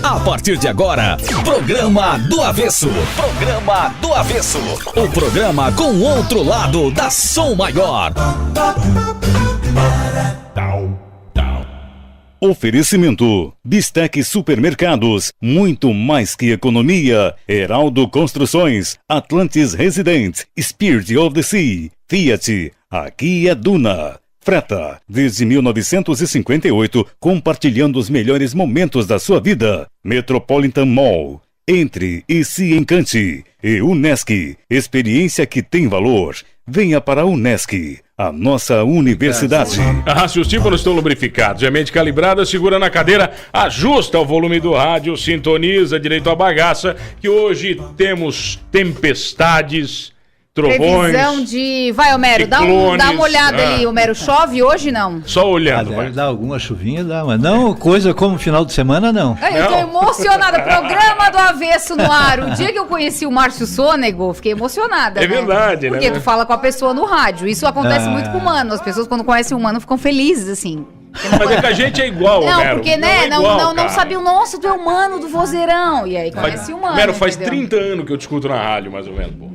A partir de agora, Programa do Avesso. Programa do Avesso. O programa com outro lado da Som Maior. Oferecimento: Bistec Supermercados, muito mais que economia. Heraldo Construções, Atlantis Residence, Spirit of the Sea, Fiat, aqui é Duna. Freta, desde 1958, compartilhando os melhores momentos da sua vida. Metropolitan Mall, entre e se encante. E Unesc, experiência que tem valor. Venha para a Unesc, a nossa universidade. Se os tímpanos estão lubrificados e a mente calibrada, segura na cadeira, ajusta o volume do rádio, sintoniza direito à bagaça, que hoje temos tempestades, trovões, previsão de... Vai, Homero, dá uma olhada ali. Homero, chove hoje, não? Só olhando. Deve dar alguma chuvinha, dá, mas não coisa como final de semana, não. Eu tô emocionada. Programa do Avesso no ar. O dia que eu conheci o Márcio Sônego, fiquei emocionada. É verdade, né? Porque tu fala com a pessoa no rádio. Isso acontece muito com o humano. As pessoas, quando conhecem o humano, ficam felizes, assim. Mas é que a gente é igual, Não, Homero. porque, né, não sabia o nosso, tu é humano do vozeirão. E aí conhece o humano. Homero, faz entendeu? 30 anos que eu te escuto na rádio, mais ou menos, pô.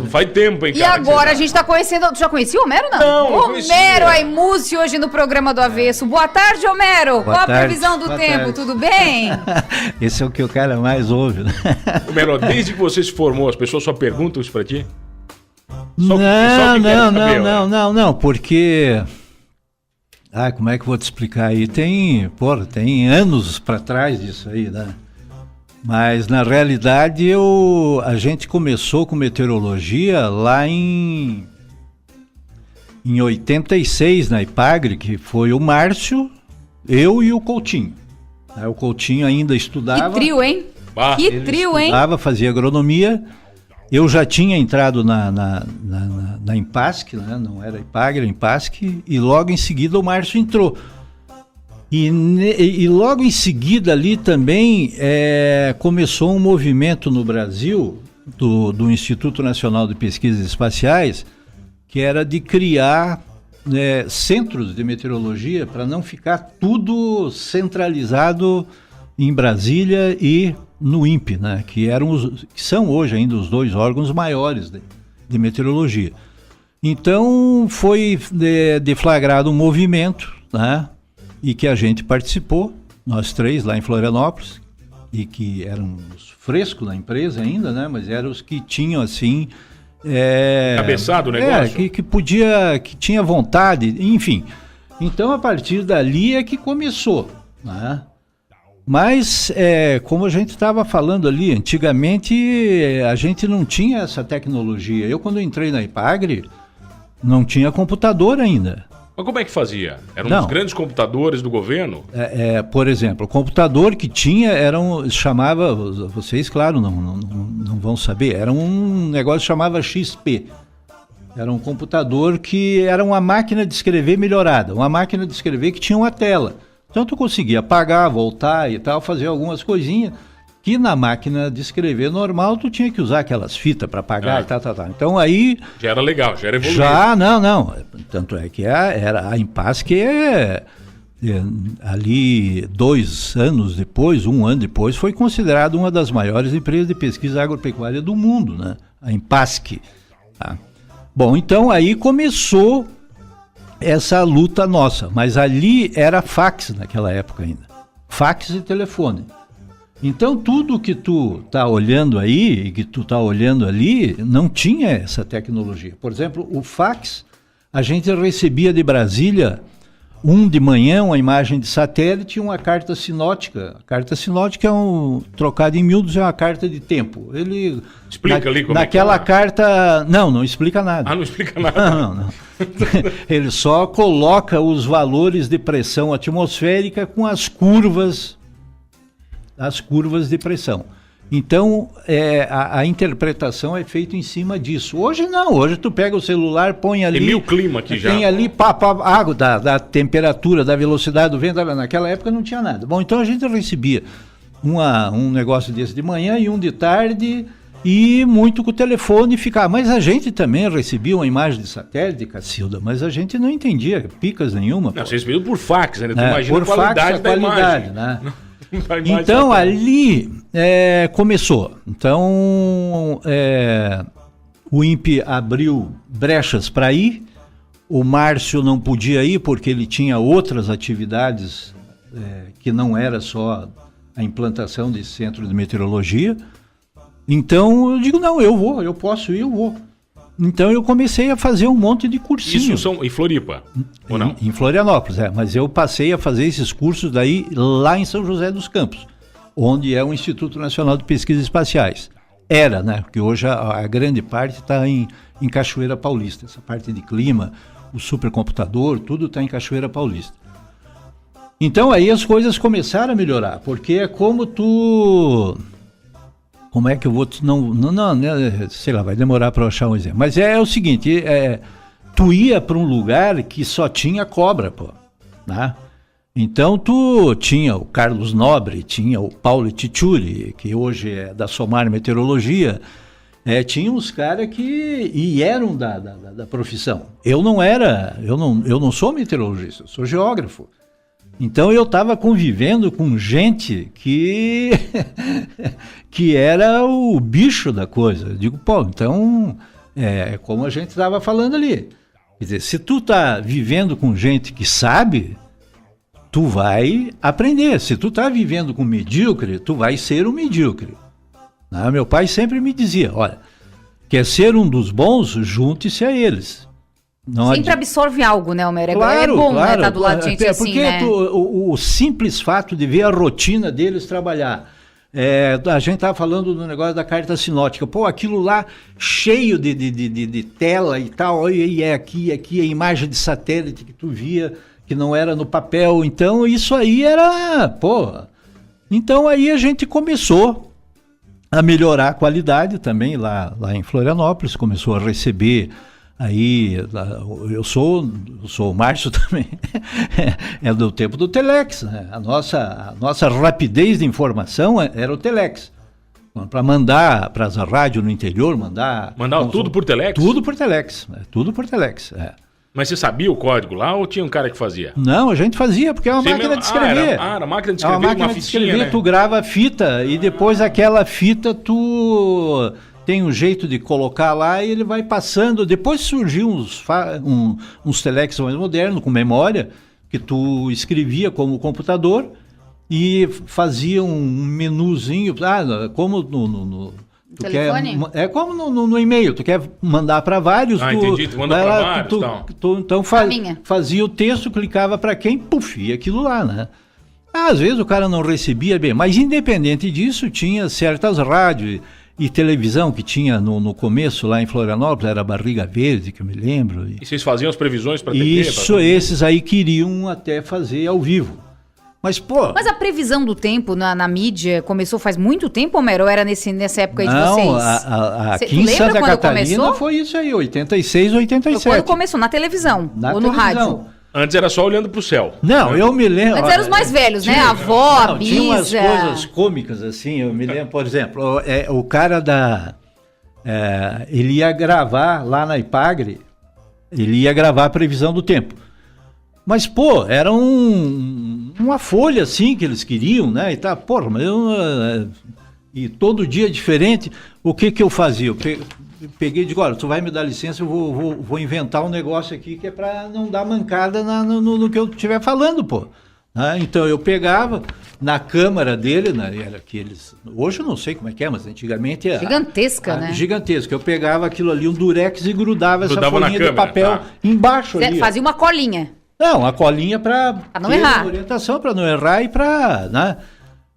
Faz tempo, hein, E cara. agora a gente tá conhecendo... Tu já conhecia o Homero, não? Não conhecia. Homero Aimucci hoje no programa do Avesso. Boa tarde, Homero. Qual a previsão do tempo? Tudo bem? Esse é o que o cara mais ouve, né? Homero, desde que você se formou, as pessoas só perguntam isso pra ti? Não, porque... como é que eu vou te explicar aí? Tem anos pra trás disso aí, né? Mas, na realidade, a gente começou com meteorologia lá em 86, na Ipagre, que foi o Márcio, eu e o Coutinho. O Coutinho ainda estudava. Que trio, hein? Que trio, hein? Estudava, fazia agronomia. Eu já tinha entrado na Impasc, né? Não era Ipagre, era Impasc, e logo em seguida o Márcio entrou. E logo em seguida ali também começou um movimento no Brasil do Instituto Nacional de Pesquisas Espaciais, que era de criar centros de meteorologia para não ficar tudo centralizado em Brasília e no INPE, né, que são hoje ainda os dois órgãos maiores de meteorologia. Então foi deflagrado um movimento, né, e que a gente participou, nós três lá em Florianópolis, e que eram os frescos da empresa ainda, né, mas eram os que tinham assim... cabeçado o negócio? Que tinha vontade, enfim. Então a partir dali é que começou, né? Mas, como a gente estava falando ali, antigamente a gente não tinha essa tecnologia. Eu, quando entrei na Ipagre, não tinha computador ainda. Mas como é que fazia? Eram os grandes computadores do governo? Por exemplo, o computador que tinha chamava, vocês, claro, não vão saber, era um negócio que chamava XP. Era um computador que era uma máquina de escrever melhorada, uma máquina de escrever que tinha uma tela. Então tu conseguia apagar, voltar e tal, fazer algumas coisinhas que na máquina de escrever normal tu tinha que usar aquelas fitas para apagar e tal. Então aí... Já era legal, já era evoluído. Não. Tanto é que era a Impasc ali 2 anos depois, 1 ano depois, foi considerada uma das maiores empresas de pesquisa agropecuária do mundo, né? A Impasc. Tá? Bom, então aí começou essa luta nossa, mas ali era fax naquela época ainda. Fax e telefone. Então tudo que tu tá olhando aí e que tu tá olhando ali não tinha essa tecnologia. Por exemplo, o fax, a gente recebia de Brasília de manhã uma imagem de satélite e uma carta sinótica. A carta sinótica trocado em miúdos, é uma carta de tempo. Ele explica ali como naquela carta, não explica nada. Não explica nada. Não. Ele só coloca os valores de pressão atmosférica com as curvas de pressão. Então, a interpretação é feita em cima disso. Hoje não, hoje tu pega o celular, põe ali... Tem o clima aqui já. Tem ali água da temperatura, da velocidade do vento. Naquela época não tinha nada. Bom, então a gente recebia um negócio desse de manhã e um de tarde, e muito com o telefone ficar. Mas a gente também recebia uma imagem de satélite, Cacilda, mas a gente não entendia picas nenhuma. Não, vocês pediram por fax, né? Tu imagina por a qualidade fax, da imagem. né? Da imagem Então satélite. ali começou. Então o INPE abriu brechas para ir. O Márcio não podia ir porque ele tinha outras atividades que não era só a implantação desse centro de meteorologia. Então eu digo, não, eu posso ir, eu vou. Então eu comecei a fazer um monte de cursinhos. Isso são em Floripa, ou não? Em Florianópolis, mas eu passei a fazer esses cursos daí lá em São José dos Campos, onde é o Instituto Nacional de Pesquisas Espaciais. Era, né? Porque hoje a grande parte está em Cachoeira Paulista, essa parte de clima, o supercomputador, tudo está em Cachoeira Paulista. Então aí as coisas começaram a melhorar, porque é como tu... Como é que eu vou... Não, sei lá, vai demorar para eu achar um exemplo. Mas é o seguinte, tu ia para um lugar que só tinha cobra, pô, né? Então tu tinha o Carlos Nobre, tinha o Paulo Ticciuli, que hoje é da Somar Meteorologia, tinha uns caras que eram da profissão. Eu não sou meteorologista, eu sou geógrafo. Então eu estava convivendo com gente que era o bicho da coisa. Eu digo, pô, então, como a gente estava falando ali. Quer dizer, se tu tá vivendo com gente que sabe, tu vai aprender. Se tu tá vivendo com medíocre, tu vai ser um medíocre. Meu pai sempre me dizia, olha, quer ser um dos bons, junte-se a eles. Sempre absorve algo, né, Homero? Claro, é bom, claro, né, estar do lado de gente assim, porque né? O simples fato de ver a rotina deles trabalhar. A gente estava falando do negócio da carta sinótica. Pô, aquilo lá cheio de tela e tal, e aqui a imagem de satélite que tu via, que não era no papel. Então, isso aí era... Pô, então aí a gente começou a melhorar a qualidade também lá em Florianópolis, começou a receber... Aí, eu sou o Márcio também, é do tempo do Telex, né? A nossa rapidez de informação era o Telex. Para mandar para as rádios no interior, mandar tudo por Telex? Tudo por Telex, tudo por Telex. Mas você sabia o código lá ou tinha um cara que fazia? Não, a gente fazia, porque é uma máquina de escrever. Era máquina de escrever, uma máquina de escrever, né? Tu grava a fita e depois aquela fita tu... tem um jeito de colocar lá e ele vai passando. Depois surgiu uns telex mais modernos, com memória, que tu escrevia como computador e fazia um menuzinho, como no tu telefone? Como no e-mail, tu quer mandar para vários. Entendi, tu manda para vários. Então fazia o texto, clicava para quem, puf, e aquilo lá, né? Às vezes o cara não recebia bem, mas independente disso, tinha certas rádios e televisão que tinha no começo lá em Florianópolis, era Barriga Verde, que eu me lembro. E vocês faziam as previsões para TV? Isso, esses aí queriam até fazer ao vivo. Mas, pô... Mas a previsão do tempo na mídia começou faz muito tempo, Homero? Ou era nessa época aí de vocês? Não, aqui em Santa Catarina foi isso aí, 86, 87. Foi quando começou, na televisão ou no rádio? Antes era só olhando pro céu. Não, eu me lembro... Antes eram os mais velhos, né? A avó, a bisa... Tinha umas coisas cômicas, assim, eu me lembro, por exemplo, o cara ele ia gravar lá na Ipagre, ele ia gravar a previsão do tempo. Mas, pô, era uma folha, assim, que eles queriam, né? E tá, porra, mas e todo dia diferente. O que eu fazia? Eu peguei e digo, olha, tu vai me dar licença, eu vou inventar um negócio aqui que é para não dar mancada no que eu estiver falando, pô. Então eu pegava na câmara dele, era aqueles... Hoje eu não sei como é que é, mas antigamente... Gigantesca, né? Gigantesca. Eu pegava aquilo ali, um durex, e grudava essa folhinha de papel embaixo ali. Fazia uma colinha. Não, uma colinha para não errar. Orientação, para não errar e para... Né?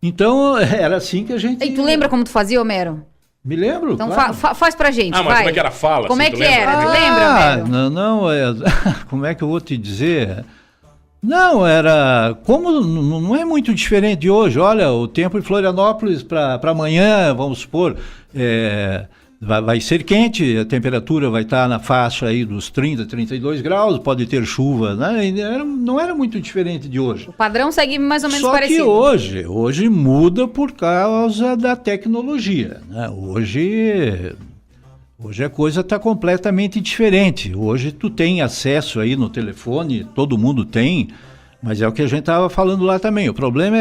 Então era assim que a gente... E tu lembra como tu fazia, Homero? Me lembro, então claro. Faz pra gente, mas como é que era a fala? Como assim, é que era? Tu lembra, Homero? Como é que eu vou te dizer? Não, era... Como não é muito diferente de hoje. Olha, o tempo em Florianópolis para amanhã, vamos supor, vai ser quente, a temperatura vai estar na faixa aí dos 30, 32 graus, pode ter chuva, né? Não era muito diferente de hoje. O padrão segue mais ou menos Só parecido. que hoje muda por causa da tecnologia, né? Hoje a coisa está completamente diferente. Hoje tu tem acesso aí no telefone, todo mundo tem, mas é o que a gente estava falando lá também. O problema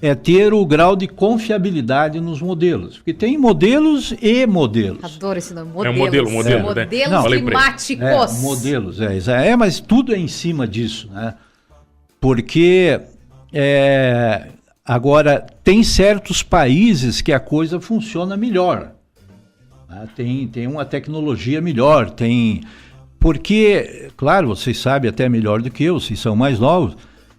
é ter o grau de confiabilidade nos modelos. Porque tem modelos e modelos. Adoro esse nome, É modelos. modelo, né? Modelos Não, falei pra ele. climáticos. Modelos, mas tudo é em cima disso, né? Porque, agora, tem certos países que a coisa funciona melhor. Né? Tem uma tecnologia melhor, porque, claro, vocês sabem até melhor do que eu, vocês são mais novos,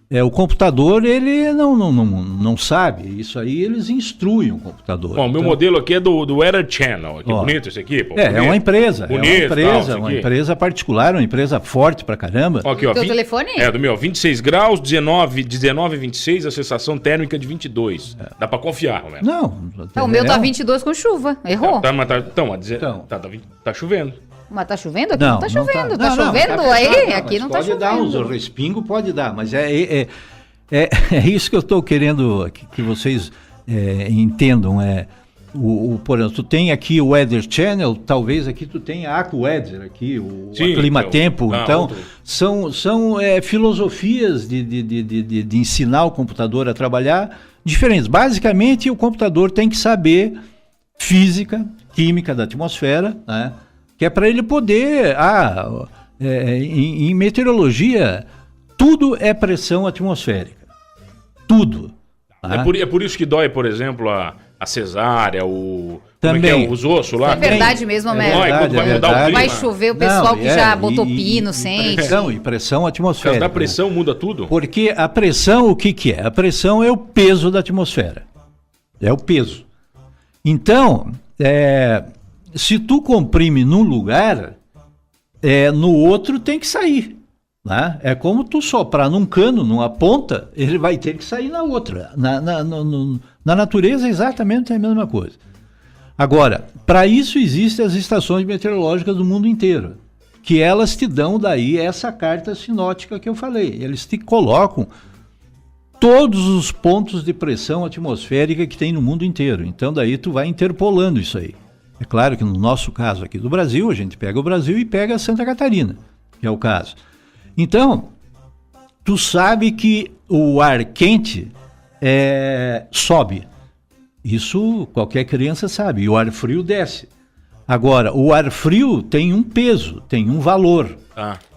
o computador, ele não sabe. Isso aí eles instruem o computador. Bom, meu modelo aqui é do Weather Channel. Que bonito esse aqui. Pô, é uma empresa. Bonito, uma empresa particular, uma empresa forte pra caramba. Ó, aqui, ó, Teu telefone? Do meu, 26 graus, 19 e 26, a sensação térmica de 22. Dá pra confiar, Romero. Não. O meu tá 22 com chuva. Errou. Tá chovendo. Mas tá chovendo aqui? Não tá chovendo. Tá Não, chovendo tá aí? fechado, Aqui não tá pode dar uns chovendo. respingo, pode dar, mas é isso que eu estou querendo que vocês entendam. Por exemplo, tu tem aqui o Weather Channel, talvez aqui tu tenha a AccuWeather, aqui, o Climatempo. Então, são filosofias de ensinar o computador a trabalhar diferentes. Basicamente, o computador tem que saber física, química da atmosfera, né? Que é para ele poder... em meteorologia, tudo é pressão atmosférica. Tudo. Tá? É por isso que dói, por exemplo, a cesárea, também. Os ossos lá. É verdade mesmo, Homero. Quando vai mudar o clima. Vai chover, o pessoal que já botou pino, sente. Pressão atmosférica. Por causa da pressão muda tudo? Porque a pressão, o que é? A pressão é o peso da atmosfera. É o peso. Então, se tu comprime num lugar, no outro tem que sair. Né? É como tu soprar num cano, numa ponta, ele vai ter que sair na outra. Na natureza, exatamente a mesma coisa. Agora, para isso existem as estações meteorológicas do mundo inteiro, que elas te dão daí essa carta sinótica que eu falei. Eles te colocam todos os pontos de pressão atmosférica que tem no mundo inteiro. Então daí tu vai interpolando isso aí. É claro que no nosso caso aqui do Brasil, a gente pega o Brasil e pega Santa Catarina, que é o caso. Então, tu sabe que o ar quente sobe. Isso qualquer criança sabe. E o ar frio desce. Agora, o ar frio tem um peso, tem um valor.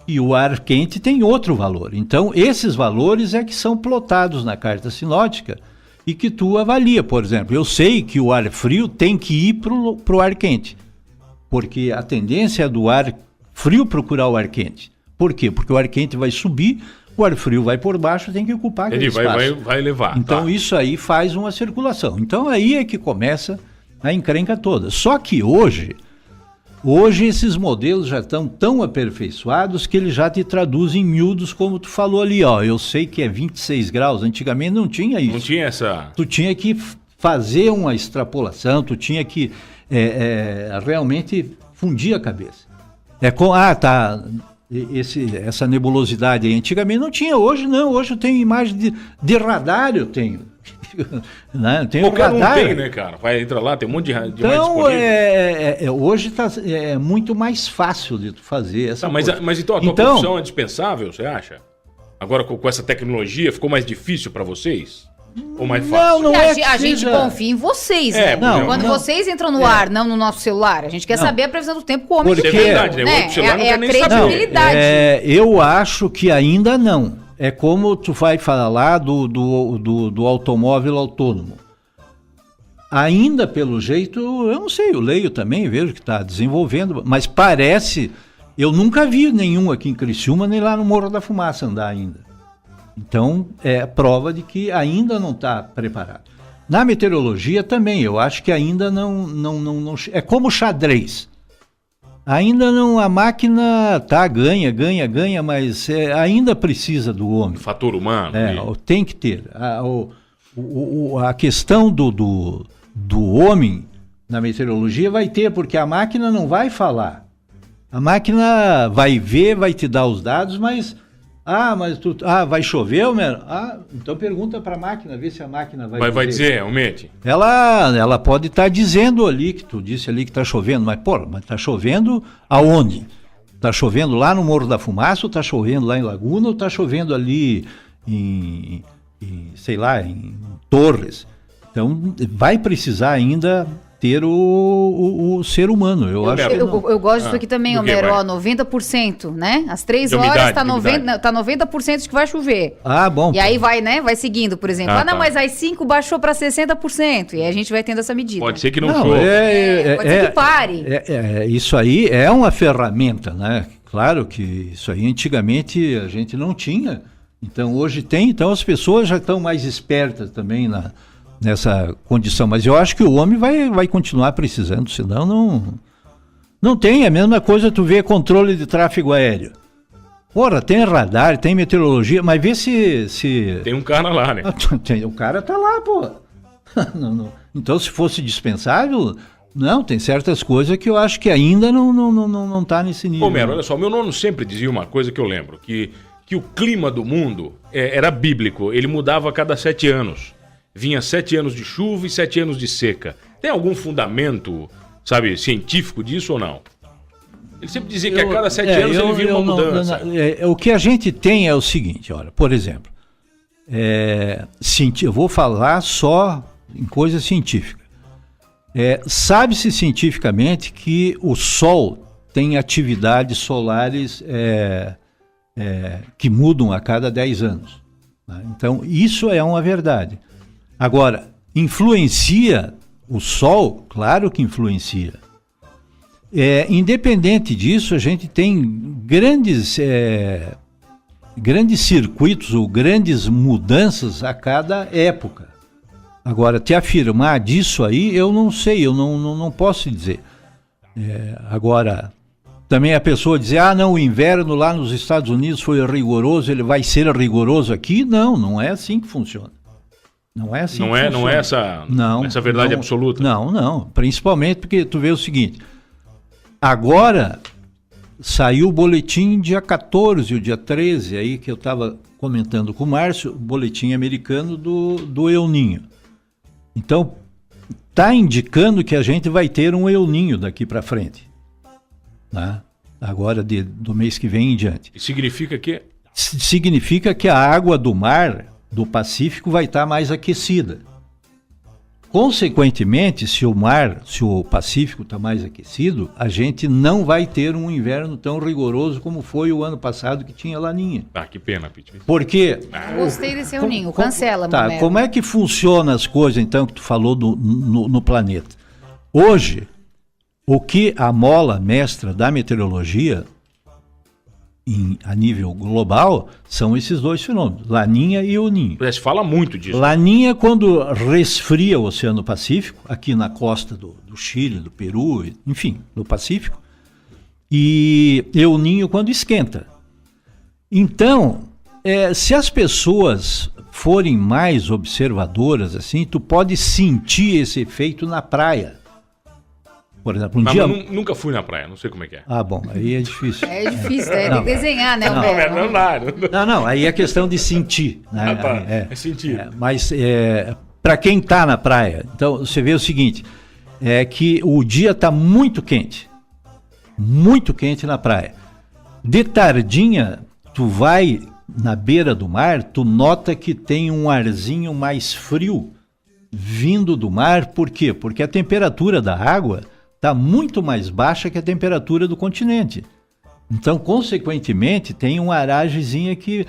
E o ar quente tem outro valor. Então, esses valores é que são plotados na carta sinótica e que tu avalia. Por exemplo, eu sei que o ar frio tem que ir para o ar quente, porque a tendência é do ar frio procurar o ar quente. Por quê? Porque o ar quente vai subir, o ar frio vai por baixo, tem que ocupar aquele espaço. Ele vai levar. Então isso aí faz uma circulação. Então aí é que começa a encrenca toda. Só que hoje esses modelos já estão tão aperfeiçoados que eles já te traduzem em miúdos, como tu falou ali, ó. Eu sei que é 26 graus, antigamente não tinha isso. Não tinha essa... Tu tinha que fazer uma extrapolação, tu tinha que realmente fundir a cabeça. Essa nebulosidade aí, antigamente não tinha, hoje não, hoje eu tenho imagem de radar, eu tenho. Né? Qualquer um tem, né, cara? Vai entrar lá, tem um monte de então, hoje é muito mais fácil de tu fazer essa coisa. Mas então a tua profissão é dispensável, você acha? Agora com essa tecnologia, ficou mais difícil para vocês? Ou mais fácil? Não a gente confia em vocês, né? Quando vocês entram no ar, não no nosso celular, a gente quer saber a previsão do tempo com o homem que é verdade, né? É a credibilidade. Eu acho que ainda não. É como tu vai falar lá do automóvel autônomo. Ainda pelo jeito, eu não sei, eu leio também, vejo que está desenvolvendo, mas parece, eu nunca vi nenhum aqui em Criciúma, nem lá no Morro da Fumaça andar ainda. Então, é prova de que ainda não está preparado. Na meteorologia também, eu acho que ainda não é como xadrez. Ainda não, a máquina ganha, mas ainda precisa do homem. O fator humano. Tem que ter. A questão do homem, na meteorologia, vai ter, porque a máquina não vai falar. A máquina vai ver, vai te dar os dados, mas vai chover, então pergunta para a máquina, vê se a máquina vai dizer, realmente. Ela pode estar dizendo ali, que tu disse ali que está chovendo, mas está chovendo aonde? Está chovendo lá no Morro da Fumaça, ou está chovendo lá em Laguna, ou está chovendo ali em Torres? Então, vai precisar ainda ter o ser humano. Eu gosto disso aqui também, Homero, 90%, né? Às 3 horas está 90% de que vai chover. Bom. E aí vai seguindo, por exemplo. Mas às 5 baixou para 60%. E aí a gente vai tendo essa medida. Pode ser que não chova. Pode ser que pare. Isso aí é uma ferramenta, né? Claro que isso aí antigamente a gente não tinha. Então hoje tem. Então as pessoas já estão mais espertas também nessa condição, mas eu acho que o homem vai continuar precisando, senão não tem. A mesma coisa tu vê controle de tráfego aéreo. Tem radar, tem meteorologia, mas vê se... Tem um cara lá, né? O cara tá lá, pô. Não. Então, se fosse dispensável, tem certas coisas que eu acho que ainda não tá nesse nível. Homero, olha só, meu nono sempre dizia uma coisa que eu lembro, que o clima do mundo era bíblico, ele mudava a cada 7 anos. Vinha 7 anos de chuva e 7 anos de seca. Tem algum fundamento, científico disso ou não? Ele sempre dizia que a cada 7 anos ele via uma mudança. O que a gente tem é o seguinte, olha, por exemplo, eu vou falar só em coisa científica. Sabe-se cientificamente que o Sol tem atividades solares que mudam a cada 10 anos. Né? Então, isso é uma verdade. Agora, influencia o Sol? Claro que influencia. Independente disso, a gente tem grandes circuitos ou grandes mudanças a cada época. Agora, te afirmar disso aí, eu não sei, eu não posso dizer. Agora, também a pessoa dizer, o inverno lá nos Estados Unidos foi rigoroso, ele vai ser rigoroso aqui? Não é assim que funciona. Não é assim que funciona. Não é essa verdade absoluta? Não. Principalmente porque tu vê o seguinte, agora saiu o boletim dia 14, o dia 13, aí que eu estava comentando com o Márcio, o boletim americano do El Niño. Então, está indicando que a gente vai ter um El Niño daqui para frente. Né? Agora, do mês que vem em diante. E significa que? Significa que a água do mar do Pacífico vai estar mais aquecida. Consequentemente, se o Pacífico está mais aquecido, a gente não vai ter um inverno tão rigoroso como foi o ano passado que tinha laninha. Que pena, Pete. Por quê? Gostei desse El Niño, cancela, Mamero. Como é que funcionam as coisas, então, que tu falou no planeta? Hoje, o que a mola mestra da meteorologia a nível global são esses dois fenômenos, Laninha e El Niño. Se fala muito disso. Laninha quando resfria o Oceano Pacífico, aqui na costa do Chile, do Peru, enfim, do Pacífico, e El Niño quando esquenta. Então, se as pessoas forem mais observadoras, assim, tu pode sentir esse efeito na praia. Por exemplo, nunca fui na praia, não sei como é que é. Bom, aí é difícil. É difícil, tem que desenhar, né? Não, aí é questão de sentir. Né? É sentir. Mas para quem está na praia, então você vê o seguinte, que o dia está muito quente na praia. De tardinha, tu vai na beira do mar, tu nota que tem um arzinho mais frio vindo do mar. Por quê? Porque a temperatura da água está muito mais baixa que a temperatura do continente. Então, consequentemente, tem um aragezinho que...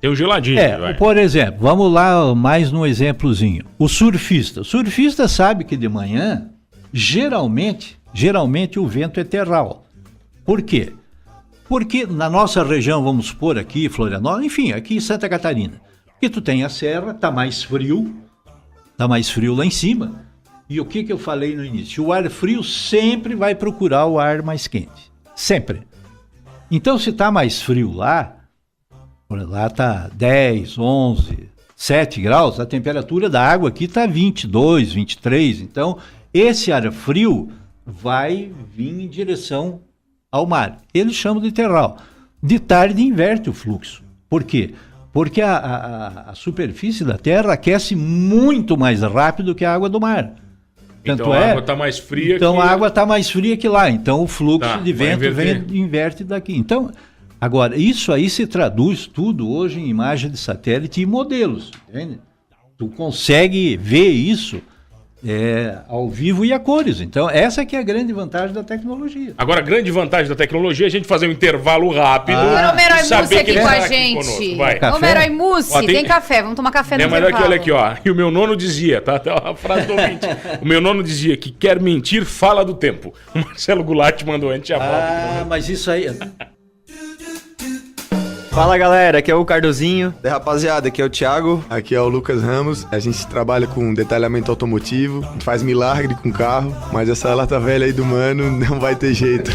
Tem um geladinho. Por exemplo, vamos lá mais num exemplozinho. O surfista. O surfista sabe que de manhã, geralmente o vento é terral. Por quê? Porque na nossa região, vamos supor aqui, Florianópolis, enfim, aqui em Santa Catarina, porque tu tem a serra, está mais frio lá em cima. E o que eu falei no início? O ar frio sempre vai procurar o ar mais quente. Sempre. Então, se está mais frio lá está 10, 11, 7 graus, a temperatura da água aqui está 22, 23. Então, esse ar frio vai vir em direção ao mar. Eles chamam de terral. De tarde inverte o fluxo. Por quê? Porque a superfície da Terra aquece muito mais rápido que a água do mar. Então a água está mais fria a água está mais fria que lá. Então o fluxo de vento inverte daqui. Então, agora, isso aí se traduz tudo hoje em imagem de satélite e modelos. Entende? Tu consegue ver isso ao vivo e a cores. Então, essa que é a grande vantagem da tecnologia. Agora, a grande vantagem da tecnologia é a gente fazer um intervalo rápido. Romero Mussi aqui com a gente. Romero Mussi, tem café. Vamos tomar café no intervalo. Olha aqui, ó. E o meu nono dizia, tá? A frase do ouvinte. O meu nono dizia que quer mentir, fala do tempo. O Marcelo Goulart mandou antes a volta. Mas isso aí... Fala galera, aqui é o Cardozinho. E rapaziada, aqui é o Thiago, aqui é o Lucas Ramos. A gente trabalha com detalhamento automotivo, a gente faz milagre com carro, mas essa lata velha aí do mano não vai ter jeito.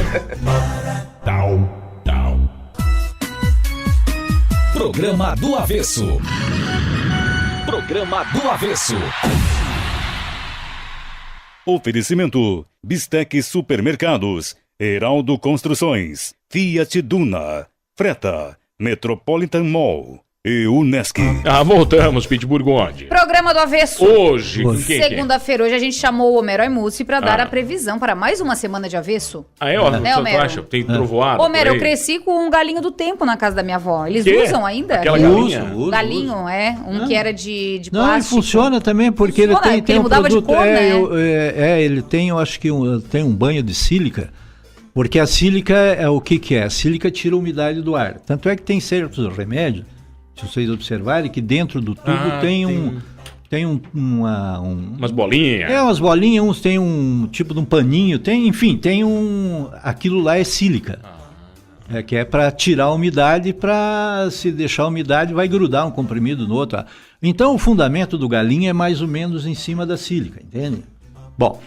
Programa do Avesso. Programa do Avesso. Oferecimento: Bistec Supermercados, Heraldo Construções, Fiat Duna, Freta, Metropolitan Mall e Unesc. Voltamos, Pittsburgh onde? Programa do Avesso. Hoje. Segunda-feira, hoje a gente chamou o Homero Mussi para dar a previsão para mais uma semana de Avesso. Homero? Acha? Tem trovoada? Homero, eu cresci com um galinho do tempo na casa da minha avó. Eles usam ainda? Aquela galinha? Galinho, que era de plástico. Não, funciona também, porque ele tem um mudava produto... de cor, né? Ele tem, eu acho que tem um banho de sílica. Porque a sílica o que é? A sílica tira a umidade do ar. Tanto é que tem certos remédios, se vocês observarem, que dentro do tubo tem umas bolinhas. Umas bolinhas, uns tem um tipo de um paninho, aquilo lá é sílica. Que é para tirar a umidade, para se deixar a umidade vai grudar um comprimido no outro. Então o fundamento do galinho é mais ou menos em cima da sílica, entende? Bom...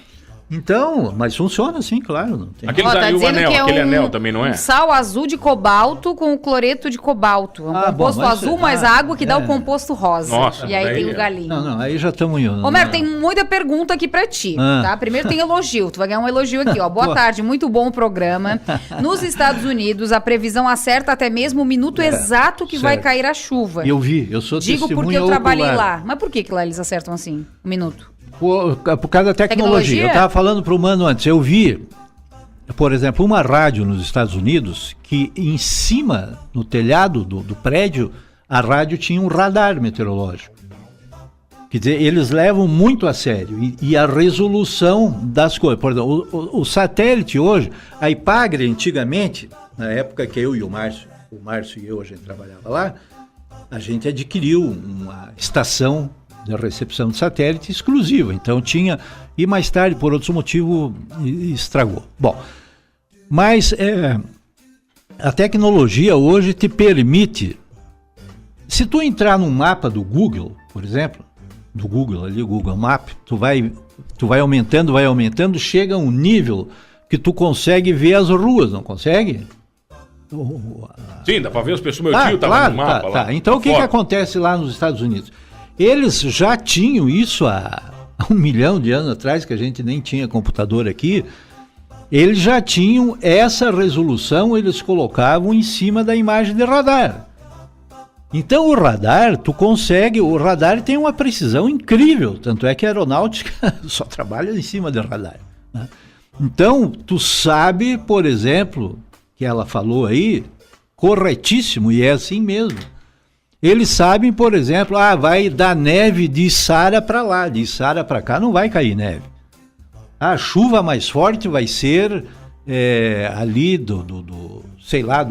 Então, mas funciona sim, claro. Não tem. Aquele anel também, não é? Um sal azul de cobalto com cloreto de cobalto. É um composto azul mais água que dá o composto rosa. Nossa, e aí tem o galinho. Não, aí já estamos... Homero, tem muita pergunta aqui pra ti, tá? Primeiro tem elogio. Tu vai ganhar um elogio aqui, ó. Boa tarde, muito bom o programa. Nos Estados Unidos, a previsão acerta até mesmo o minuto exato que vai cair a chuva. Eu sou testemunha. Digo porque eu trabalhei lá. Mas por que lá eles acertam assim, um minuto? Por causa da tecnologia. Eu estava falando para o Mano antes, eu vi, por exemplo, uma rádio nos Estados Unidos que em cima, no telhado do prédio, a rádio tinha um radar meteorológico. Quer dizer, eles levam muito a sério e a resolução das coisas. Por exemplo, o satélite hoje, a Ipagre antigamente, na época que eu e o Márcio e eu, a gente trabalhava lá, a gente adquiriu uma estação de recepção de satélite exclusiva, então tinha, e mais tarde por outros motivos estragou. Bom, mas a tecnologia hoje te permite, se tu entrar num mapa do Google, por exemplo, do Google ali, o Google Map, tu vai aumentando, chega a um nível que tu consegue ver as ruas, não consegue? Sim, dá para ver as pessoas, meu tio estava no mapa lá. Tá. Então o que acontece lá nos Estados Unidos? Eles já tinham isso há 1 milhão de anos atrás, que a gente nem tinha computador aqui. Eles já tinham essa resolução, eles colocavam em cima da imagem de radar. Então o radar tem uma precisão incrível, tanto é que a aeronáutica só trabalha em cima de radar, né? Então tu sabe, por exemplo, que ela falou aí, corretíssimo, e é assim mesmo. Eles sabem, por exemplo, vai dar neve de Içara para lá, de Içara para cá não vai cair neve. A chuva mais forte vai ser ali do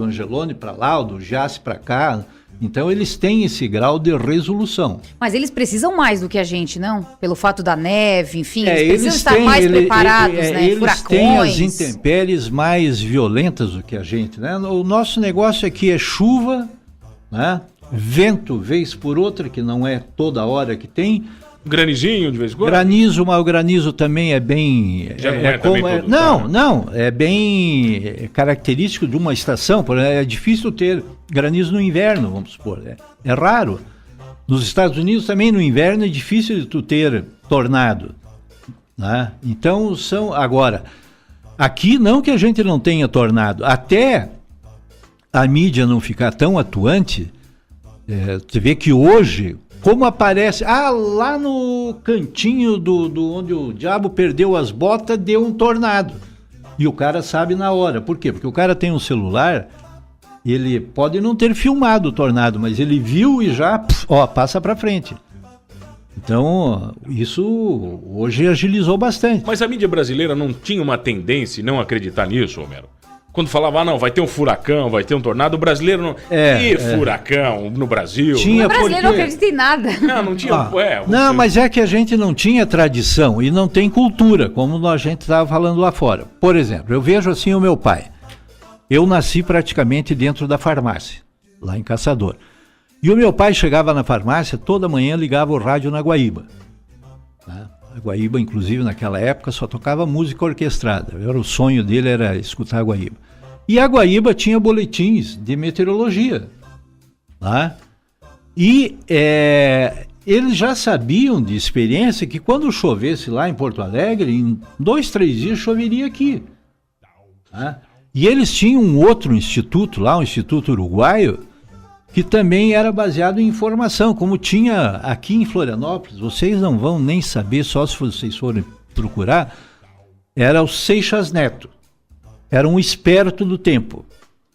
Angelone para lá, ou do Jace para cá. Então eles têm esse grau de resolução. Mas eles precisam mais do que a gente, não? Pelo fato da neve, enfim, eles precisam estar mais preparados, né? Eles furacões. Têm as intempéries mais violentas do que a gente, né? O nosso negócio aqui é chuva, né? Vento, vez por outra, que não é toda hora que tem. Granizinho de vez em quando? Granizo, mas o granizo também é bem... é bem característico de uma estação. É difícil ter granizo no inverno, vamos supor. É raro. Nos Estados Unidos também no inverno é difícil de tu ter tornado. né? Então, agora, aqui não que a gente não tenha tornado, até a mídia não ficar tão atuante, você vê que hoje, como aparece, lá no cantinho do onde o diabo perdeu as botas, deu um tornado. E o cara sabe na hora. Por quê? Porque o cara tem um celular, ele pode não ter filmado o tornado, mas ele viu e já, passa pra frente. Então, isso hoje agilizou bastante. Mas a mídia brasileira não tinha uma tendência em não acreditar nisso, Homero? Quando falava, não, vai ter um furacão, vai ter um tornado, o brasileiro não... furacão no Brasil? O brasileiro não acredita em nada. Não tinha... Não, mas é que a gente não tinha tradição e não tem cultura, como a gente estava falando lá fora. Por exemplo, eu vejo assim o meu pai. Eu nasci praticamente dentro da farmácia, lá em Caçador. E o meu pai chegava na farmácia, toda manhã ligava o rádio na Guaíba. A Guaíba, inclusive, naquela época, só tocava música orquestrada. O sonho dele era escutar a Guaíba. E a Guaíba tinha boletins de meteorologia. Tá? E eles já sabiam de experiência que quando chovesse lá em Porto Alegre, em 2, 3 dias choveria aqui. Tá? E eles tinham um outro instituto lá, um instituto uruguaio, que também era baseado em informação, como tinha aqui em Florianópolis. Vocês não vão nem saber, só se vocês forem procurar, era o Seixas Neto. Era um esperto do tempo.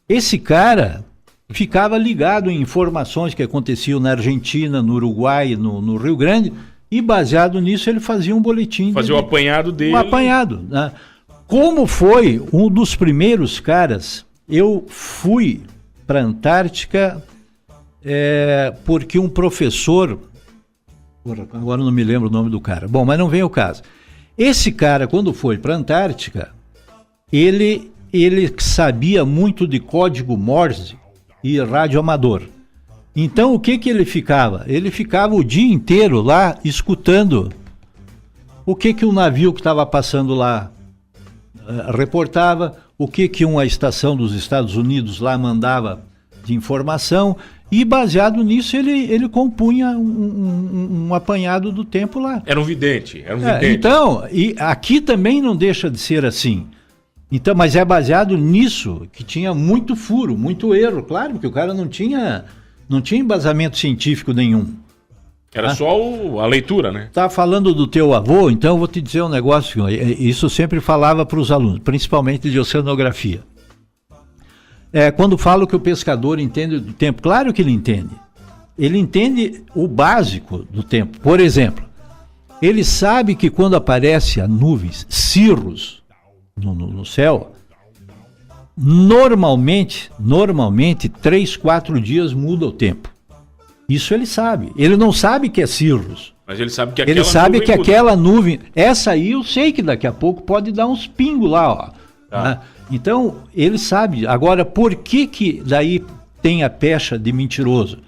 Esse cara ficava ligado em informações que aconteciam na Argentina, no Uruguai, no Rio Grande, e baseado nisso ele fazia um boletim. Fazia o apanhado dele. Um apanhado, né? Como foi um dos primeiros caras, eu fui para a Antártica porque um professor, agora não me lembro o nome do cara, bom, mas não vem o caso. Esse cara, quando foi para a Antártica, ele sabia muito de código Morse e rádio amador. Então o que ele ficava? Ele ficava o dia inteiro lá escutando o que o navio que estava passando lá reportava, o que uma estação dos Estados Unidos lá mandava de informação, e baseado nisso ele compunha um apanhado do tempo lá. Era um vidente. Então, e aqui também não deixa de ser assim. Então, mas é baseado nisso, que tinha muito furo, muito erro, claro, porque o cara não tinha embasamento científico nenhum. Era só a leitura, né? Tá falando do teu avô, então eu vou te dizer um negócio, isso eu sempre falava para os alunos, principalmente de oceanografia. Quando falo que o pescador entende do tempo, claro que ele entende. Ele entende o básico do tempo. Por exemplo, ele sabe que quando aparece a nuvens, cirros no céu, normalmente 3, 4 dias muda o tempo. Isso ele sabe. Ele não sabe que é cirros. Mas ele sabe que aquela nuvem, essa aí eu sei que daqui a pouco pode dar uns pingos lá, ó. Né? Então, ele sabe. Agora, por que daí tem a pecha de mentiroso?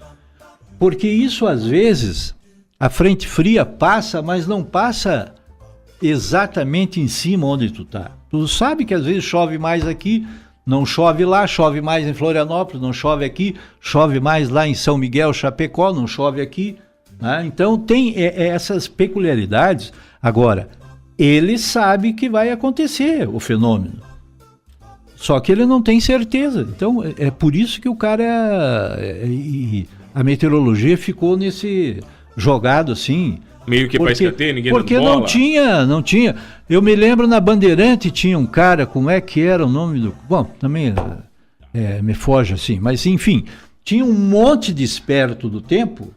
Porque isso, às vezes, a frente fria passa, mas não passa exatamente em cima onde tu tá. Tu sabe que às vezes chove mais aqui, não chove lá, chove mais em Florianópolis, não chove aqui, chove mais lá em São Miguel, Chapecó, não chove aqui. Né? Então, tem essas peculiaridades. Agora, ele sabe que vai acontecer o fenômeno. Só que ele não tem certeza. Então, é por isso que o cara... a meteorologia ficou nesse jogado assim... Meio que para escanteio, ninguém dando bola. Porque não tinha. Eu me lembro na Bandeirante tinha um cara, como é que era o nome do... Bom, também me foge assim. Mas, enfim, tinha um monte de esperto do tempo,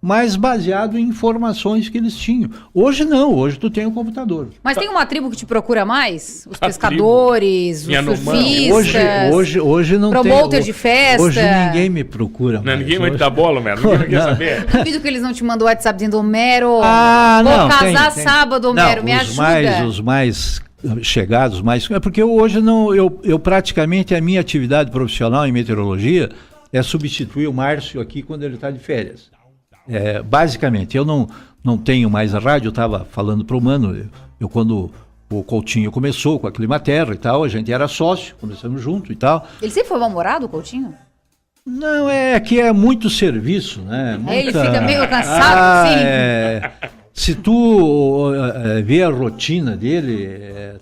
mas baseado em informações que eles tinham. Hoje não, hoje tu tem um computador. Mas tem uma tribo que te procura mais? Os pescadores, os surfistas, hoje não tem. Promoter de festa. Hoje ninguém me procura mais. Ninguém vai te dar bola, Homero. Ninguém quer saber. Duvido que eles não te mandam WhatsApp dizendo, Homero, vou casar sábado, Homero, me ajuda. Os mais chegados, porque hoje eu praticamente, a minha atividade profissional em meteorologia é substituir o Márcio aqui quando ele está de férias. Basicamente, eu não tenho mais a rádio. Eu estava falando para o Mano, eu quando o Coutinho começou com a Climaterra e tal, a gente era sócio, começamos junto e tal. Ele sempre foi mal-humorado, o Coutinho? Não, que é muito serviço, né? Ele fica meio cansado, sim. se tu vê a rotina dele,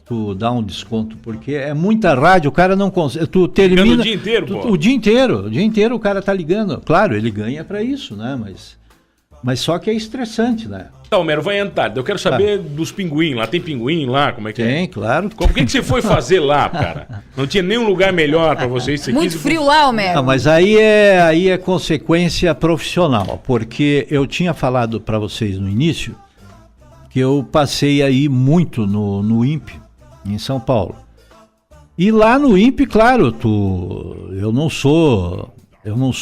tu dá um desconto, porque é muita rádio, o cara não consegue. Tu termina. O dia inteiro, pô. O dia inteiro o cara tá ligando. Claro, ele ganha pra isso, né? Mas só que é estressante, né? Então, Homero, vai entrar. Eu quero saber dos pinguim lá. Tem pinguim lá? Como é que Tem, claro. Por que você foi fazer lá, cara? Não tinha nenhum lugar melhor pra vocês? Muito frio lá, Homero. Não, mas aí é consequência profissional, porque eu tinha falado para vocês no início que eu passei aí muito no INPE, em São Paulo. E lá no INPE, claro, eu não sou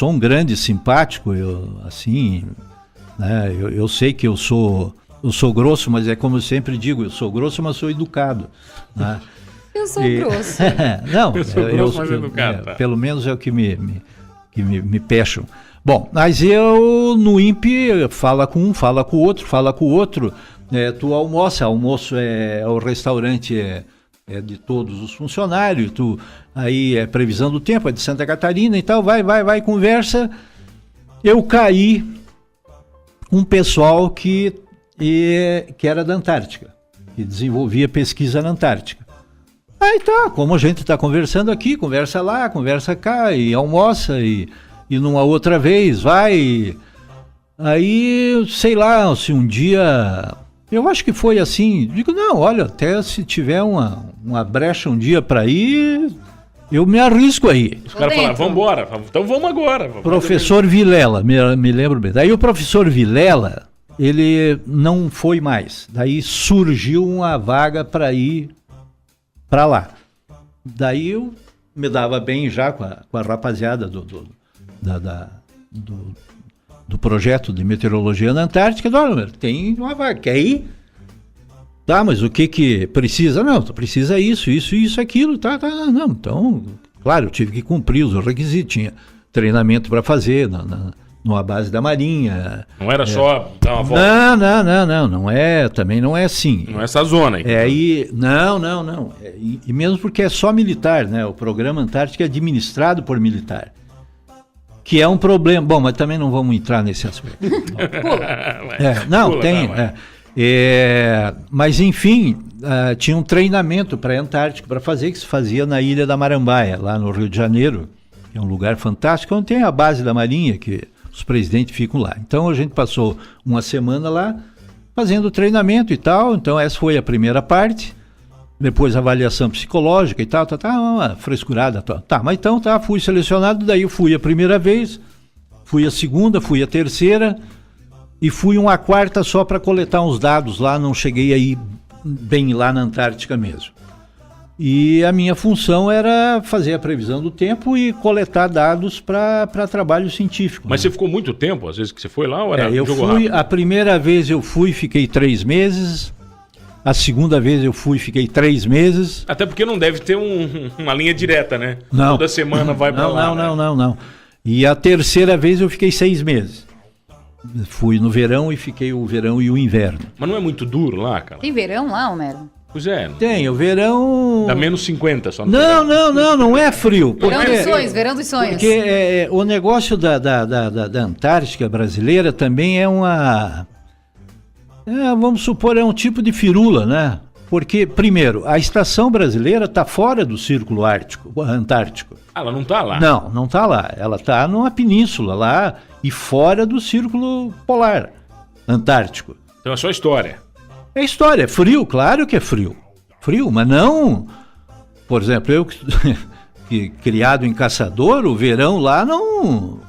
um grande simpático, assim, né? Eu sei que eu sou grosso, mas é como eu sempre digo, eu sou grosso, mas sou educado, né? Eu sou grosso. Não, eu sou grosso, mas educado. Tá. Pelo menos é o que me pecham. Bom, mas eu no INPE fala com um, fala com o outro. Tu almoço o restaurante é de todos os funcionários, aí é previsão do tempo, é de Santa Catarina e tal, vai, conversa. Eu caí um pessoal que era da Antártica, que desenvolvia pesquisa na Antártica. Aí tá, como a gente está conversando aqui, conversa lá, conversa cá, e almoça, e numa outra vez vai. Aí, sei lá, se um dia, eu acho que foi assim, digo, não, olha, até se tiver uma brecha um dia para ir, eu me arrisco aí. Os caras falaram, vamos embora, então vamos agora. Professor Vilela, me lembro bem. Daí o professor Vilela, ele não foi mais. Daí surgiu uma vaga para ir para lá. Daí eu me dava bem já com a rapaziada do projeto de meteorologia na Antártica. Olha, tem uma vaga, quer ir? Tá, mas o que precisa? Não, precisa isso, aquilo, tá, não. Então, claro, eu tive que cumprir os requisitos, tinha treinamento para fazer numa base da Marinha. Não era só dar uma volta? Não, também não é assim. Não é essa zona aí. Não. E mesmo porque é só militar, né? O programa Antártica é administrado por militar. Que é um problema. Bom, mas também não vamos entrar nesse aspecto. Mas enfim, tinha um treinamento para a Antártica para fazer, que se fazia na Ilha da Marambaia, lá no Rio de Janeiro, que é um lugar fantástico, onde tem a base da Marinha, que os presidentes ficam lá. Então a gente passou uma semana lá fazendo treinamento e tal. Então essa foi a primeira parte. Depois avaliação psicológica e tal, uma frescurada. Mas então fui selecionado, daí eu fui a primeira vez, fui a segunda, fui a terceira e fui uma quarta só para coletar uns dados lá, não cheguei aí bem lá na Antártica mesmo. E a minha função era fazer a previsão do tempo e coletar dados para trabalho científico. Mas você ficou muito tempo, às vezes, que você foi lá? Ou era a primeira vez eu fui, fiquei 3 meses. A segunda vez eu fui, fiquei 3 meses. Até porque não deve ter uma linha direta, né? Não. Toda semana vai para lá. Não. E a terceira vez eu fiquei 6 meses. Fui no verão e fiquei o verão e o inverno. Mas não é muito duro lá, cara? Tem verão lá, Homero? Pois é. Tem, o verão... Dá menos 50 só no verão. Não é frio. Verão dos sonhos. Porque o negócio da Antártica brasileira também é uma... vamos supor, é um tipo de firula, né? Porque, primeiro, a estação brasileira está fora do círculo antártico. Ela não está lá? Não está lá. Ela está numa península lá e fora do círculo polar antártico. Então é só história. É história. É frio, claro que é frio. Frio, mas não... Por exemplo, eu que criado em Caçador, o verão lá não...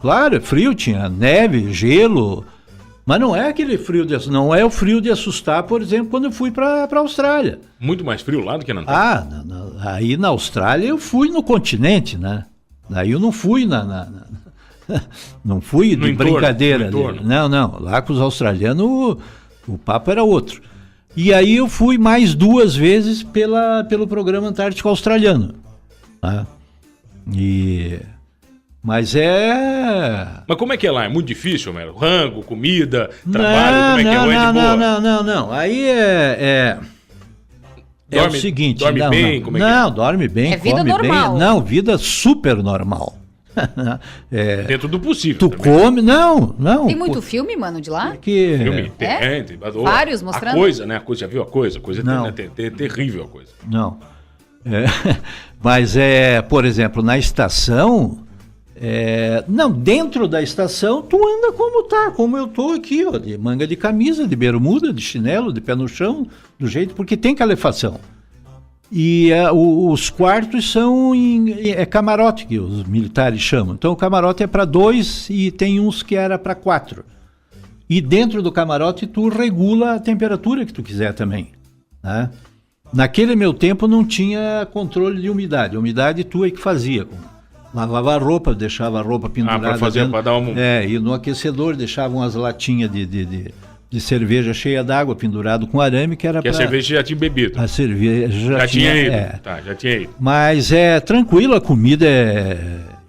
Claro, é frio, tinha neve, gelo... Mas não é aquele frio, não é o frio de assustar, por exemplo, quando eu fui para a Austrália. Muito mais frio lá do que na Antártica? Aí na Austrália eu fui no continente, né? Aí eu não fui não fui de brincadeira. Não, lá com os australianos o papo era outro. E aí eu fui mais 2 vezes pelo programa Antártico Australiano. Tá? Mas como é que é lá? É muito difícil, Homero? Rango, comida, trabalho, como é que é? Ou é de boa? Não. Aí é o seguinte... Dorme bem? Como é que é? Dorme bem, vida come normal. bem. Não, vida super normal. Dentro do possível. Tu também. come, não. Tem muito filme, mano, de lá? Que, Filme? É? Tem. Vários mostrando? A coisa, né? A coisa, já viu a coisa? A coisa Não. é terrível a coisa. Não. Mas por exemplo, na estação, não, dentro da estação tu anda como eu tô aqui, ó, de manga de camisa, de bermuda, de chinelo, de pé no chão, do jeito, porque tem calefação. E os quartos são camarote, que os militares chamam. Então o camarote é para 2 e tem uns que era para 4. E dentro do camarote tu regula a temperatura que tu quiser também, né? Naquele meu tempo não tinha controle de umidade. A umidade tu é que fazia. Lavava a roupa, deixava a roupa pendurada. Para fazer, para dar um... E no aquecedor deixavam as latinhas de cerveja cheia d'água pendurado com arame, que era para... a cerveja já tinha bebido. A cerveja já tinha ido. Já tinha ido. Mas tranquilo, a comida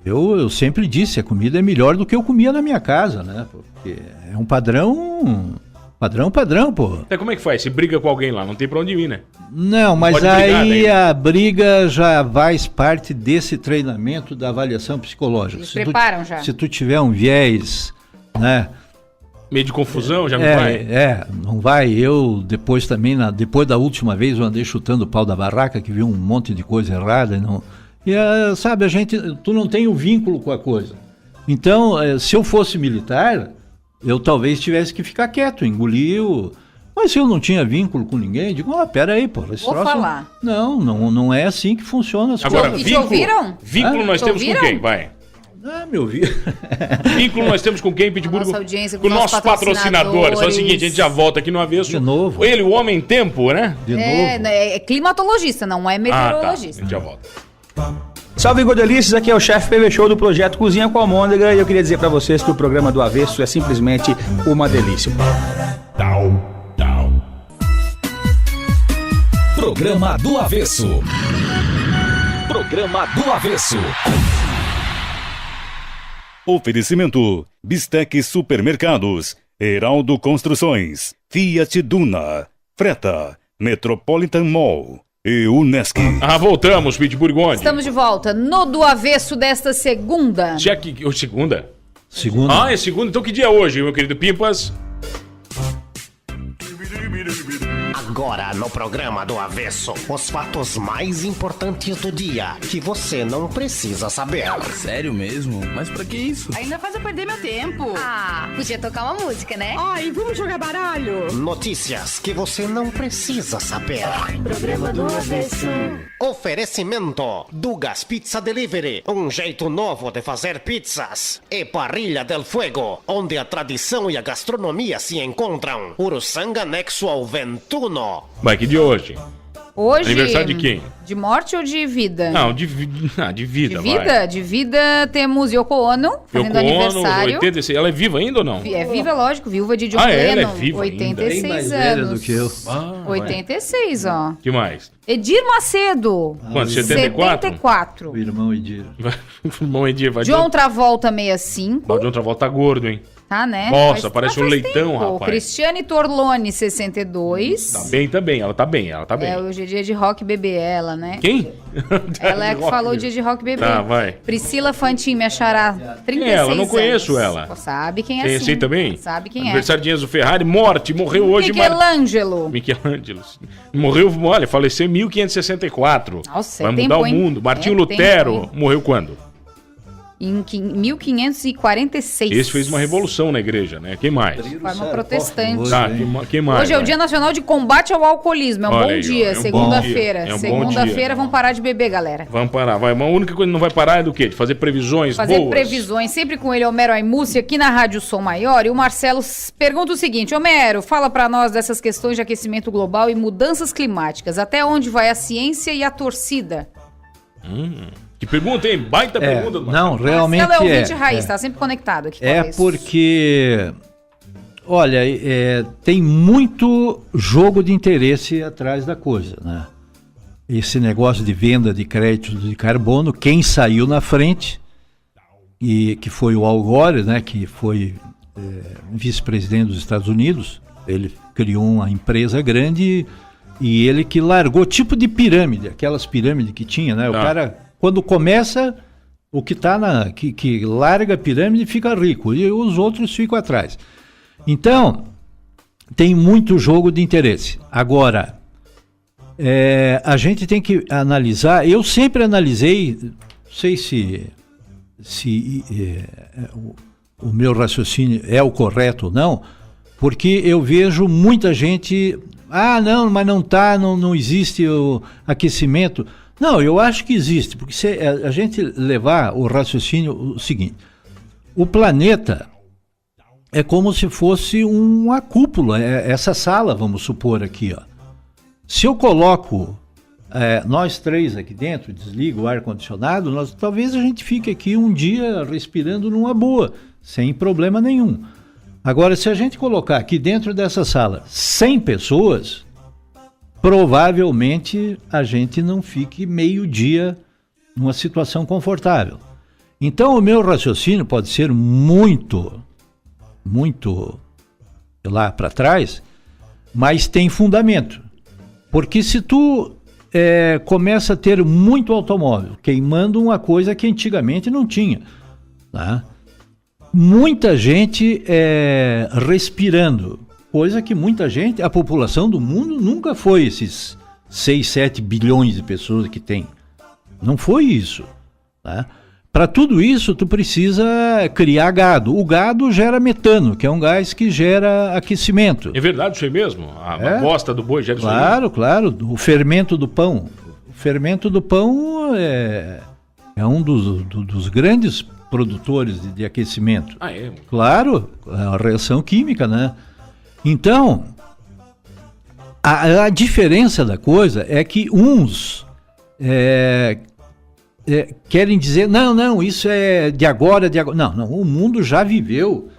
eu sempre disse, a comida é melhor do que eu comia na minha casa, né? Porque é um padrão, pô. Então como é que faz? Se briga com alguém lá, não tem pra onde ir, né? Não, mas pode brigar, aí né? a briga já faz parte desse treinamento da avaliação psicológica. Eles preparam já. Se tu tiver um viés, né? Meio de confusão, já não vai? Não vai. Eu depois também, depois da última vez, eu andei chutando o pau da barraca, que viu um monte de coisa errada. Sabe, tu não tem o vínculo com a coisa. Então, se eu fosse militar, eu talvez tivesse que ficar quieto, engolir Mas se eu não tinha vínculo com ninguém, digo, pera aí, pô. Vou falar. Não é assim que funciona as Agora, coisas. te ouviram? Vínculo nós temos ouviram? com quem? Vai. Meu filho. Vínculo nós temos com quem, Pitbull? Nossa audiência, com nossos patrocinadores. Só o seguinte, a gente já volta aqui no avesso. De novo. Ele, o homem tempo, né? De novo. É climatologista, não é Tá. A meteorologista. gente já volta. Salve, Godelices, aqui é o chefe PV Show do projeto Cozinha com Almôndega e eu queria dizer pra vocês que o programa do Avesso é simplesmente uma delícia. Programa do Avesso. Programa do Avesso. Oferecimento: Bistec Supermercados, Heraldo Construções, Fiat Duna, Freta, Metropolitan Mall e Unesc. Voltamos, Pitbull Gonde. Estamos de volta no Do Avesso desta segunda. Segunda? Segunda. É segunda. Então que dia é hoje, meu querido Pimpas? Agora no programa do Avesso, os fatos mais importantes do dia que você não precisa saber. Sério mesmo? Mas pra que isso? Ainda faz eu perder meu tempo. Podia tocar uma música, né? Ai, vamos jogar baralho. Notícias que você não precisa saber. Programa do Avesso. Oferecimento: Dugas Pizza Delivery, um jeito novo de fazer pizzas. E Parrilha del Fuego, onde a tradição e a gastronomia se encontram. Uruçanga anexo ao Ventuno. Vai, que dia hoje? Hoje. Aniversário de quem? De morte ou de vida? Não, de vida. De vida? Vai. De vida temos Yoko Ono, fazendo aniversário. 86. Ela é viva ainda ou não? É viva, lógico, viúva de John Ela Lennon. é viva 86 Bem mais anos. velha do que eu. 86, ó. Que mais? Edir Macedo. Quanto? 74? 74. O irmão Edir. Bom Edir, vai. John Travolta, 65. O John Travolta tá gordo, hein? Tá, né? Nossa, parece um leitão, tempo. rapaz. Cristiane Torlone, 62. Tá bem também, ela tá bem. Hoje é dia de rock bebê, ela, né? Quem? Ela é que falou dia de rock bebê. Tá, vai. Priscila Fantin, me achará, 36 ela? Não conheço anos. ela. Pô, sabe quem é Tem sim. esse também? Sabe quem Aniversário de Enzo Ferrari, morreu hoje. Michelangelo. Michelangelo. Morreu, olha, faleceu em 1564. Nossa, vai é mudar tempo, o hein? mundo. Martinho É Lutero tempo, hein? morreu quando? Em 1546. Esse fez uma revolução na igreja, né? Quem mais? Forma protestante. Tá, quem mais? Hoje é o Dia Nacional de Combate ao Alcoolismo. É um Olha bom aí, dia, ó, é um segunda-feira. bom dia, é um bom Segunda-feira dia. vamos parar de beber, galera. Vamos parar, vai. Mas a única coisa que não vai parar é do quê? De fazer previsões Fazer boas. previsões, sempre com ele, Homero Aimucci, aqui na Rádio Som Maior. E o Marcelo pergunta o seguinte: Homero, fala pra nós dessas questões de aquecimento global e mudanças climáticas. Até onde vai a ciência e a torcida? Que pergunta, hein? Baita pergunta. do Não, realmente Marcelo é ouvinte raiz, tá sempre conectado aqui. Porque, olha, tem muito jogo de interesse atrás da coisa, né? Esse negócio de venda de créditos de carbono, quem saiu na frente, que foi o Al Gore, né? Que foi vice-presidente dos Estados Unidos. Ele criou uma empresa grande e ele que largou tipo de pirâmide, aquelas pirâmides que tinha, né? O cara, quando começa, O que está que larga a pirâmide fica rico e os outros ficam atrás. Então, tem muito jogo de interesse. Agora, a gente tem que analisar, eu sempre analisei, não sei se o meu raciocínio é o correto ou não, porque eu vejo muita gente, não, mas não existe o aquecimento. Não, eu acho que existe, porque se a gente levar o raciocínio o seguinte, o planeta é como se fosse uma cúpula, essa sala, vamos supor aqui, ó. Se eu coloco nós três aqui dentro, desligo o ar-condicionado, talvez a gente fique aqui um dia respirando numa boa, sem problema nenhum. Agora, se a gente colocar aqui dentro dessa sala 100 pessoas, provavelmente a gente não fique meio dia numa situação confortável. Então, o meu raciocínio pode ser muito lá para trás, mas tem fundamento. Porque se tu começa a ter muito automóvel, queimando uma coisa que antigamente não tinha, tá? Muita gente respirando, coisa que muita gente, a população do mundo nunca foi esses 6, 7 bilhões de pessoas que tem. Não foi isso, tá? Para tudo isso, tu precisa criar gado. O gado gera metano, que é um gás que gera aquecimento. É verdade isso aí mesmo? A bosta do boi gera isso aí? Claro. O fermento do pão. O fermento do pão é um dos grandes produtores de aquecimento. É? Claro, é uma reação química, né? Então, a diferença da coisa é que uns querem dizer, não, isso é de agora. Não, o mundo já viveu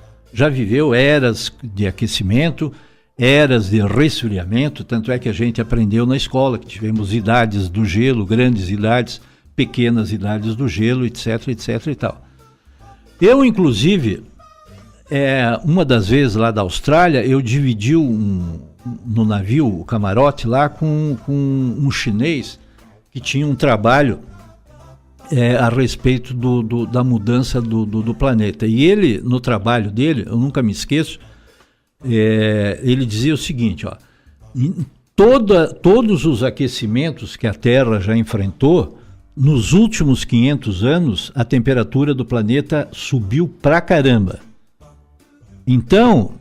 eras de aquecimento, eras de resfriamento, tanto é que a gente aprendeu na escola que tivemos idades do gelo, grandes idades, pequenas idades do gelo, etc e tal. Eu, inclusive, uma das vezes lá da Austrália, eu dividi no navio, o camarote lá, com um chinês que tinha um trabalho a respeito da mudança do planeta. E ele, no trabalho dele, eu nunca me esqueço, ele dizia o seguinte, ó, todos os aquecimentos que a Terra já enfrentou, nos últimos 500 anos, a temperatura do planeta subiu pra caramba. Então,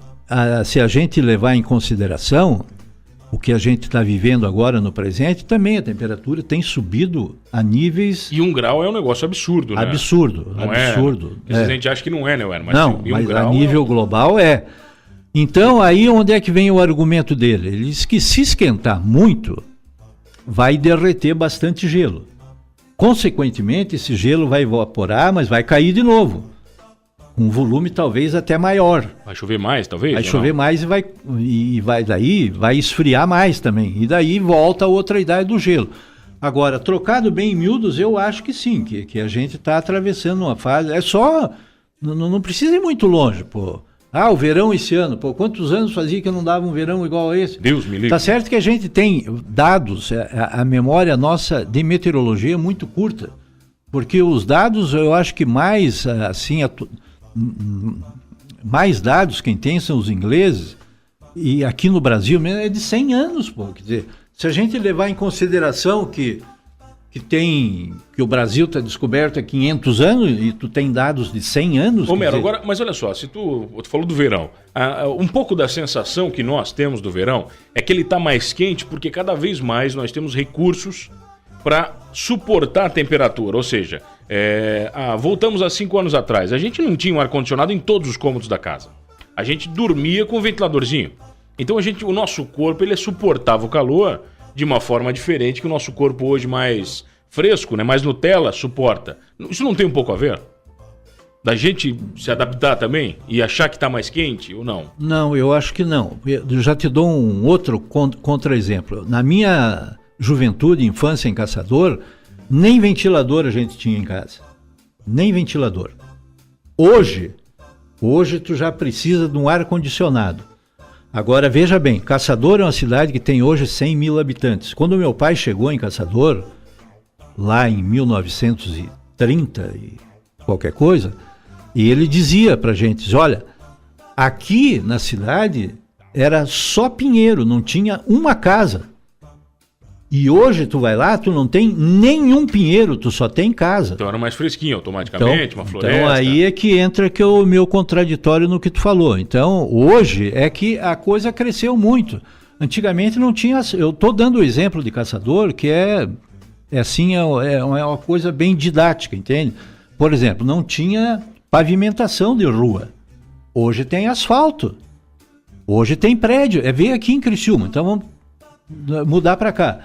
se a gente levar em consideração o que a gente está vivendo agora no presente, também a temperatura tem subido a níveis... E 1 grau é um negócio absurdo, né? Absurdo. A gente acha que não é, né, Werner? Mas a nível global é. Então, aí onde é que vem o argumento dele? Ele diz que se esquentar muito, vai derreter bastante gelo. Consequentemente, esse gelo vai evaporar, mas vai cair de novo. Um volume talvez até maior. Vai chover mais, talvez? Vai chover mais vai esfriar mais também. E daí volta a outra idade do gelo. Agora, trocado bem em miúdos, eu acho que sim, que a gente está atravessando uma fase. É só. Não precisa ir muito longe, pô. O verão esse ano, pô, quantos anos fazia que não dava um verão igual a esse? Deus me livre. Tá certo que a gente tem dados, a memória nossa de meteorologia é muito curta, porque os dados, eu acho que mais, assim, mais dados quem tem são os ingleses, e aqui no Brasil mesmo é de 100 anos, pô. Quer dizer, se a gente levar em consideração que o Brasil está descoberto há 500 anos e tu tem dados de 100 anos... Homero, agora, mas olha só, se tu falou do verão, um pouco da sensação que nós temos do verão é que ele está mais quente porque cada vez mais nós temos recursos para suportar a temperatura, ou seja, voltamos a 5 anos atrás, a gente não tinha um ar-condicionado em todos os cômodos da casa, a gente dormia com um ventiladorzinho, então o nosso corpo ele suportava o calor de uma forma diferente que o nosso corpo hoje mais fresco, né, mais Nutella, suporta. Isso não tem um pouco a ver? Da gente se adaptar também e achar que está mais quente ou não? Não, eu acho que não. Eu já te dou um outro contra-exemplo. Na minha juventude, infância em Caçador, nem ventilador a gente tinha em casa. Nem ventilador. Hoje tu já precisa de um ar-condicionado. Agora, veja bem, Caçador é uma cidade que tem hoje 100 mil habitantes. Quando meu pai chegou em Caçador, lá em 1900 30 e qualquer coisa, e ele dizia pra gente, olha, aqui na cidade era só pinheiro, não tinha uma casa. E hoje tu vai lá, tu não tem nenhum pinheiro, tu só tem casa. Então era mais fresquinho automaticamente, uma floresta. Então aí é que entra que o meu contraditório no que tu falou. Então hoje é que a coisa cresceu muito. Antigamente não tinha... Eu estou dando o exemplo de Caçador, que é uma coisa bem didática, entende? Por exemplo, não tinha pavimentação de rua. Hoje tem asfalto. Hoje tem prédio. Veio aqui em Criciúma, então vamos mudar para cá.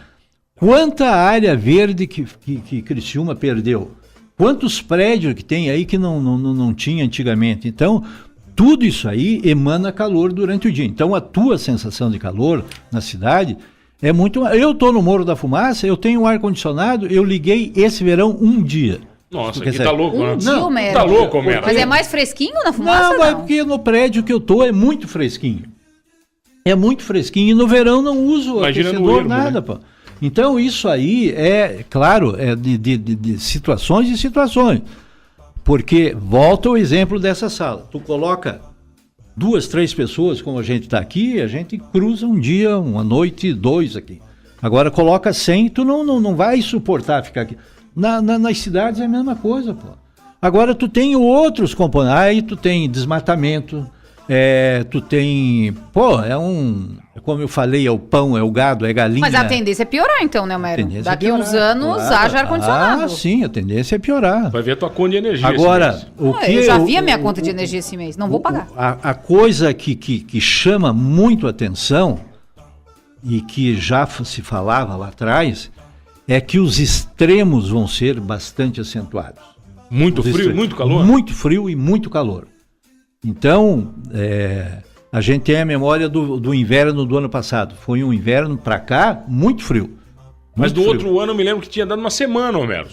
Quanta área verde que Criciúma perdeu? Quantos prédios que tem aí que não tinha antigamente? Então, tudo isso aí emana calor durante o dia. Então, a tua sensação de calor na cidade é muito... Eu estou no Morro da Fumaça, eu tenho um ar-condicionado, eu liguei esse verão um dia. Nossa, que tá louco, né? Dia, Homero. Tá louco, Homero. Mas é mais fresquinho na Fumaça, não? Porque no prédio que eu tô é muito fresquinho. É muito fresquinho e no verão não uso aquecedor, nada, pô. Então isso aí é, claro, é de situações e situações. Porque, volta o exemplo dessa sala. Tu coloca 2, 3 pessoas, como a gente está aqui, a gente cruza um dia, uma noite, 2 aqui. Agora coloca 100, tu não vai suportar ficar aqui. Nas cidades é a mesma coisa, pô. Agora tu tem outros componentes, aí tu tem desmatamento, tu tem... Pô, como eu falei, é o pão, é o gado, é galinha. Mas a tendência é piorar então, né, Homero? Daqui uns anos haja ar-condicionado. Ah, sim, a tendência é piorar. Vai ver a tua conta de energia. Agora, eu já vi a minha conta de energia esse mês, não vou pagar. A coisa que chama muito atenção, e que já se falava lá atrás, é que os extremos vão ser bastante acentuados. Muito frio, muito calor? Muito frio e muito calor. Então, a gente tem a memória do inverno do ano passado. Foi um inverno para cá muito frio. Mas do outro ano eu me lembro que tinha dado uma semana, Homero.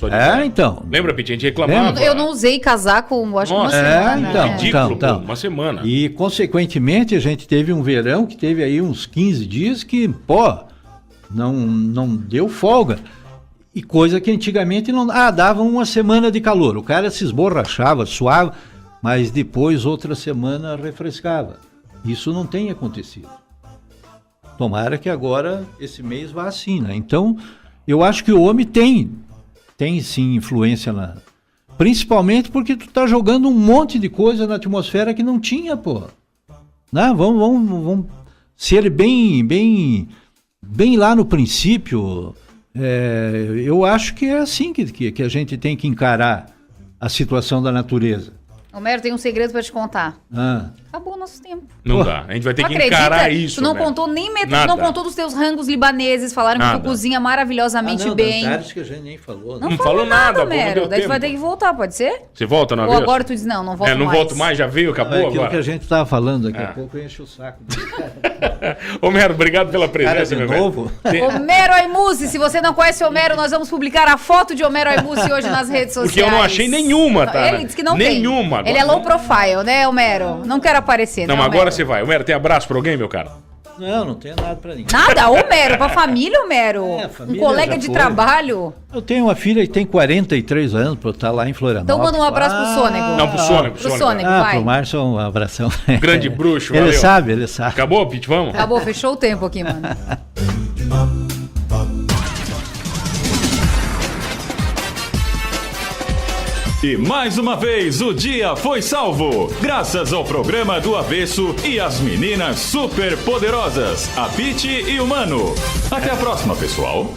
Então. Lembra, Piti? A gente reclamava. Eu não usei casaco, acho que uma semana. Ridículo, uma semana. E, consequentemente, a gente teve um verão que teve aí uns 15 dias que, pô, não deu folga. E coisa que antigamente não... dava uma semana de calor. O cara se esborrachava, suava, mas depois, outra semana, refrescava. Isso não tem acontecido. Tomara que agora, esse mês, vá assim, né? Então, eu acho que o homem tem sim influência principalmente porque tu tá jogando um monte de coisa na atmosfera que não tinha, pô. Né? Vamos ser bem lá no princípio. Eu acho que é assim que a gente tem que encarar a situação da natureza. Homero, tem um segredo pra te contar. Acabou o nosso tempo. Não dá. A gente vai ter que encarar isso. Tu não contou nem metade, não contou dos teus rangos libaneses, falaram que tu cozinha maravilhosamente bem. Jantares que a gente nem falou. Não falou nada, Homero. Daí tu vai ter que voltar, pode ser? Você volta na vez? Ou agora tu diz, não volto mais. Não volto mais, já veio, acabou agora. Aquilo que a gente tava falando, daqui a pouco enche o saco. Homero, obrigado pela presença, meu novo. Homero Aimusi, se você não conhece Homero, nós vamos publicar a foto de Homero Aimusi hoje nas redes sociais. Porque eu não achei nenhuma, tá? Ele disse que não tem. Nenhuma. Ele é low profile, né, Homero? Não quero aparecer, não, mas agora você vai. Homero, tem abraço pra alguém, meu cara? Não tenho nada pra ninguém. Nada? Homero, pra família, Homero? Família, um colega de trabalho? Eu tenho uma filha que tem 43 anos, pra estar lá em Florianópolis. Então manda um abraço pro Sônego. Não, pro Sônego. Pro Sônego, vai. Pro Márcio, um abração. Grande bruxo, ele valeu. Ele sabe. Acabou, Pete, vamos? Acabou, fechou o tempo aqui, mano. E mais uma vez o dia foi salvo, graças ao programa do Avesso e as meninas super poderosas, a Piti e o Mano. Até a próxima, pessoal.